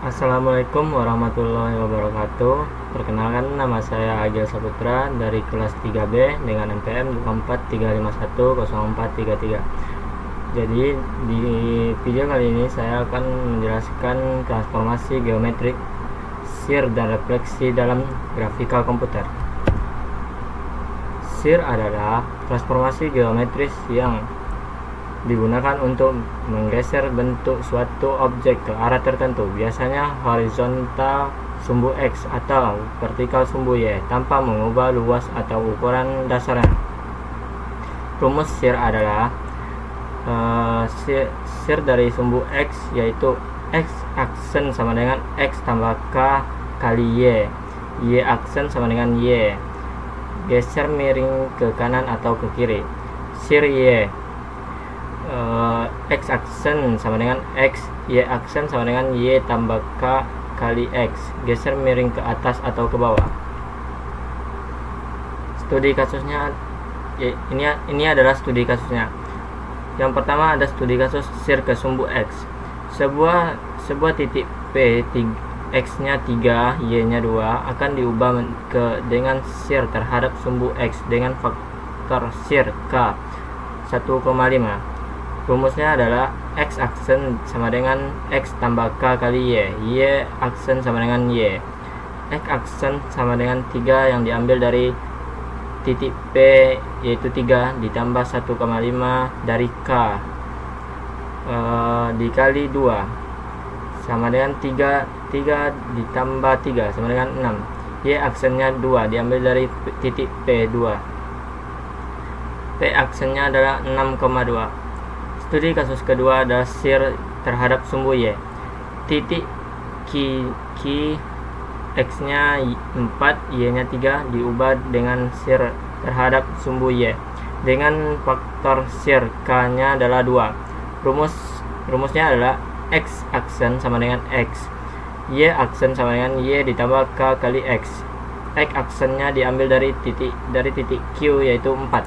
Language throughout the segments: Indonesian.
Assalamualaikum warahmatullahi wabarakatuh. Perkenalkan, nama saya Agil Saputra dari kelas 3B dengan NPM 243510433. Jadi di video kali ini saya akan menjelaskan transformasi geometrik, shear dan refleksi dalam grafika komputer. Shear adalah transformasi geometris yang digunakan untuk menggeser bentuk suatu objek ke arah tertentu, biasanya horizontal sumbu X atau vertikal sumbu Y, tanpa mengubah luas atau ukuran dasarnya. Rumus shear adalah shear dari sumbu X, yaitu X aksen sama dengan X tambah K kali Y, Y aksen sama dengan Y, geser miring ke kanan atau ke kiri. Shear Y, X aksen sama dengan X, Y aksen sama dengan Y tambah K kali X, geser miring ke atas atau ke bawah. Studi kasusnya, ini adalah studi kasusnya. Yang pertama ada studi kasus shear ke sumbu X. Sebuah titik P, X nya 3, Y nya 2 akan diubah dengan shear terhadap sumbu X dengan faktor shear K 1,5. Rumusnya adalah X aksen sama dengan X tambah K kali Y, Y aksen sama dengan Y. X aksen sama dengan 3 yang diambil dari titik P, yaitu 3 ditambah 1,5 dari K dikali 2 sama dengan 3 ditambah 3 sama dengan 6. Y aksennya 2 diambil dari titik P2. P aksennya adalah 6,2. Studi kasus kedua adalah shear terhadap sumbu Y. Titik Q X nya 4, Y nya 3 diubah dengan shear terhadap sumbu Y dengan faktor shear K nya adalah 2. Rumusnya adalah X aksen sama dengan X, Y aksen sama dengan Y ditambah K kali X. X aksennya diambil dari titik Q, yaitu 4.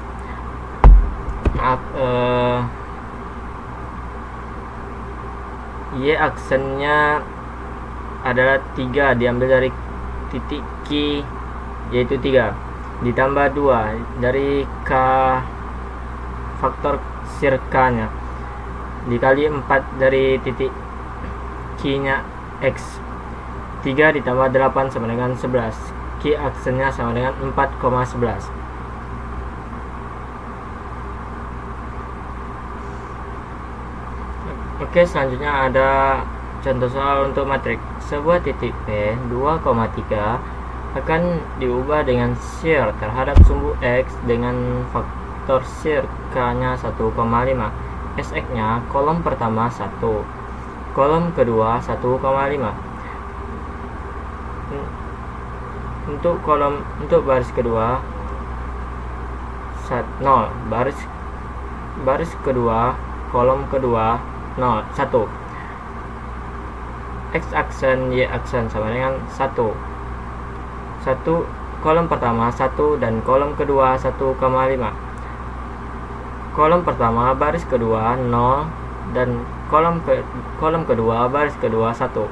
Y aksennya adalah 3 diambil dari titik Q, yaitu 3 ditambah 2 dari K faktor shear K nya dikali 4 dari titik Q nya X. 3 ditambah 8 sama dengan 11. Q aksennya sama dengan 4,11. Oke, selanjutnya ada contoh soal untuk matrik. Sebuah titik P 2,3 akan diubah dengan shear terhadap sumbu X dengan faktor shear K-nya 1,5. SX-nya kolom pertama 1, kolom kedua 1,5. Untuk baris kedua 0, baris kedua kolom kedua 1. X aksen Y aksen sama dengan 1. Kolom pertama 1 dan kolom kedua 1,5. Kolom pertama baris kedua 0 dan kolom kedua baris kedua 1.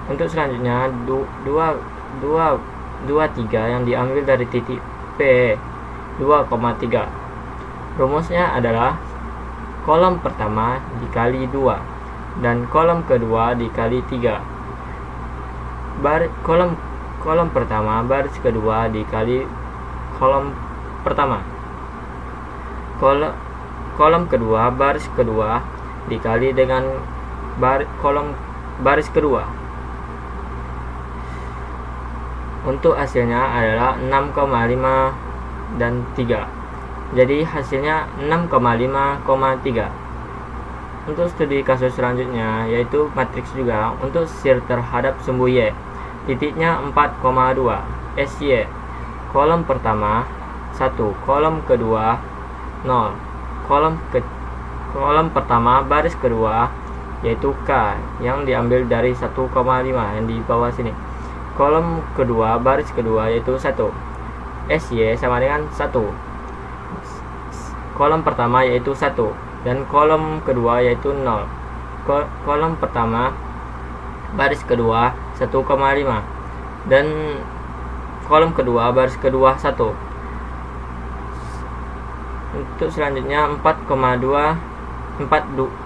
Untuk selanjutnya 23 yang diambil dari titik P 2,3. Rumusnya adalah kolom pertama dikali 2 dan kolom kedua dikali 3. Kolom pertama baris kedua dikali kolom pertama. Kolom kedua baris kedua dikali dengan kolom baris kedua. Untuk hasilnya adalah 6,5 dan 3. Jadi hasilnya 6,5,3. Untuk studi kasus selanjutnya yaitu matriks juga untuk shear terhadap sumbu Y. Titiknya 4,2. SY. Kolom pertama 1, kolom kedua 0. Kolom pertama baris kedua yaitu K yang diambil dari 1,5 yang di bawah sini. Kolom kedua baris kedua yaitu 1. SY sama dengan 1. Kolom pertama yaitu 1 dan kolom kedua yaitu 0. Kolom pertama baris kedua 1,5 dan kolom kedua baris kedua 1. Untuk selanjutnya 4,2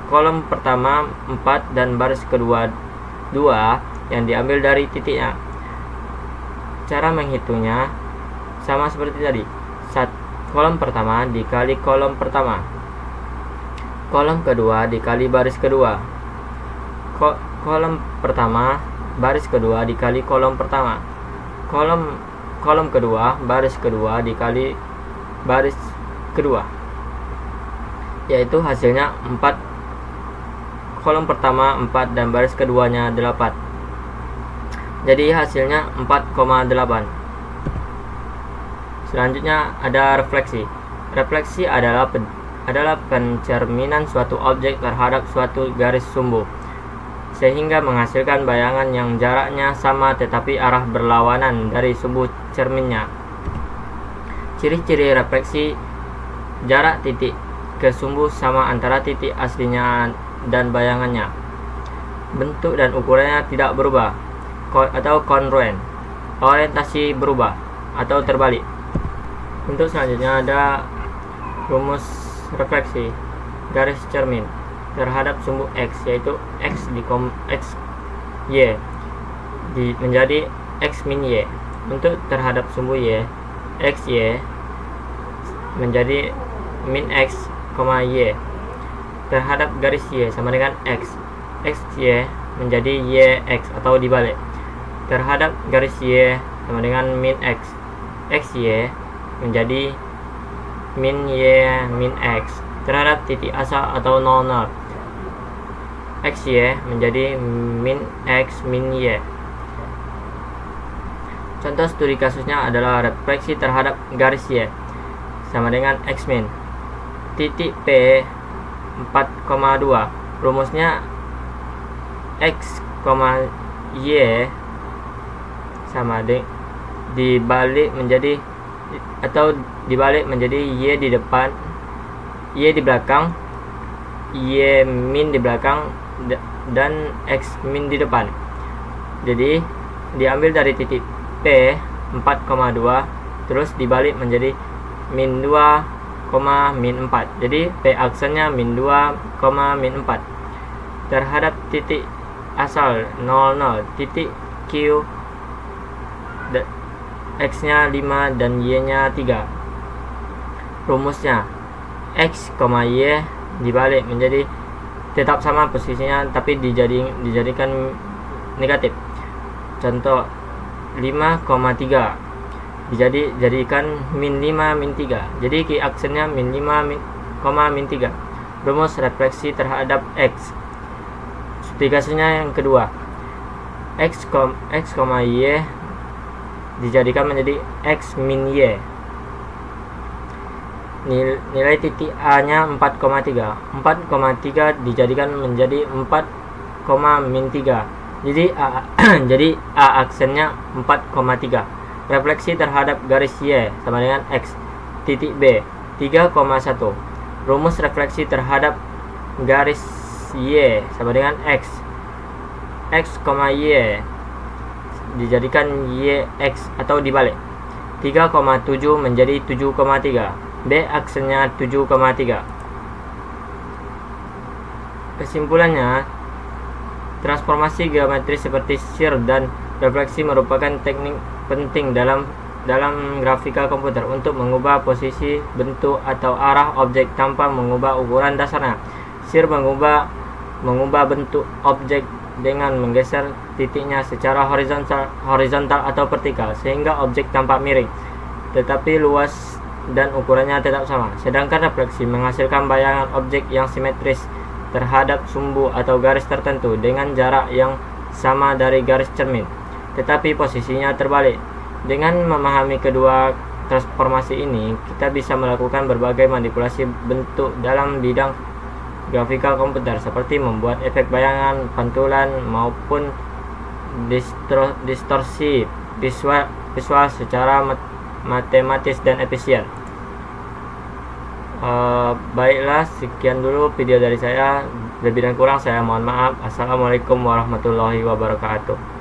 kolom pertama 4 dan baris kedua 2 yang diambil dari titiknya. Cara menghitungnya sama seperti tadi. Kolom pertama dikali kolom pertama, kolom kedua dikali baris kedua, kolom pertama baris kedua dikali kolom pertama, kolom kedua baris kedua dikali baris kedua, yaitu hasilnya 4. Kolom pertama 4 dan baris keduanya 8. Jadi hasilnya 4,8. Selanjutnya ada refleksi. Refleksi adalah pencerminan suatu objek terhadap suatu garis sumbu, sehingga menghasilkan bayangan yang jaraknya sama tetapi arah berlawanan dari sumbu cerminnya. Ciri-ciri refleksi: jarak titik ke sumbu sama antara titik aslinya dan bayangannya. Bentuk dan ukurannya tidak berubah atau kongruen. Orientasi berubah atau terbalik. Untuk selanjutnya ada rumus refleksi garis cermin terhadap sumbu X, yaitu X Y menjadi X min Y. Untuk terhadap sumbu Y, X Y menjadi min X, Y terhadap garis Y sama dengan X Y menjadi Y X atau dibalik. Terhadap garis Y sama dengan min X Y menjadi min Y min X. Terhadap titik asal atau 00, XY menjadi min X min Y. Contoh studi kasusnya adalah refleksi terhadap garis Y sama dengan X min. Titik P 4,2. Rumusnya X, Y sama dibalik menjadi Y di depan, Y di belakang, Y min di belakang, dan X min di depan. Jadi diambil dari titik P 4,2 terus dibalik menjadi min 2, min 4. Jadi P aksennya min 2, min 4. Terhadap titik asal 00, titik Q, X nya 5 dan Y nya 3. Rumusnya X, Y dibalik menjadi tetap sama posisinya tapi dijadikan negatif. Contoh 5,3 dijadikan min 5 min 3. Jadi Q aksennya min 5, min 3. Rumus refleksi terhadap X. Studi kasusnya yang kedua, X, Y dijadikan menjadi X min Y. Nilai titik A nya 4,3. 4,3 dijadikan menjadi 4, min 3. Jadi A aksennya 4,3. Refleksi terhadap garis Y sama dengan X. Titik B 3,1. Rumus refleksi terhadap garis Y sama dengan X, Y dijadikan Y X atau dibalik. 3,7 menjadi 7,3. B aksennya 7,3. Kesimpulannya, transformasi geometris seperti shear dan refleksi merupakan teknik penting dalam grafika komputer untuk mengubah posisi, bentuk, atau arah objek tanpa mengubah ukuran dasarnya. Shear mengubah bentuk objek dengan menggeser titiknya secara horizontal atau vertikal sehingga objek tampak miring, tetapi luas dan ukurannya tetap sama. Sedangkan refleksi menghasilkan bayangan objek yang simetris terhadap sumbu atau garis tertentu dengan jarak yang sama dari garis cermin, tetapi posisinya terbalik. Dengan memahami kedua transformasi ini, kita bisa melakukan berbagai manipulasi bentuk dalam bidang grafika komputer, seperti membuat efek bayangan, pantulan, maupun distorsi visual secara matematis dan efisien. Baiklah, sekian dulu video dari saya. Lebih dan kurang saya mohon maaf. Assalamualaikum warahmatullahi wabarakatuh.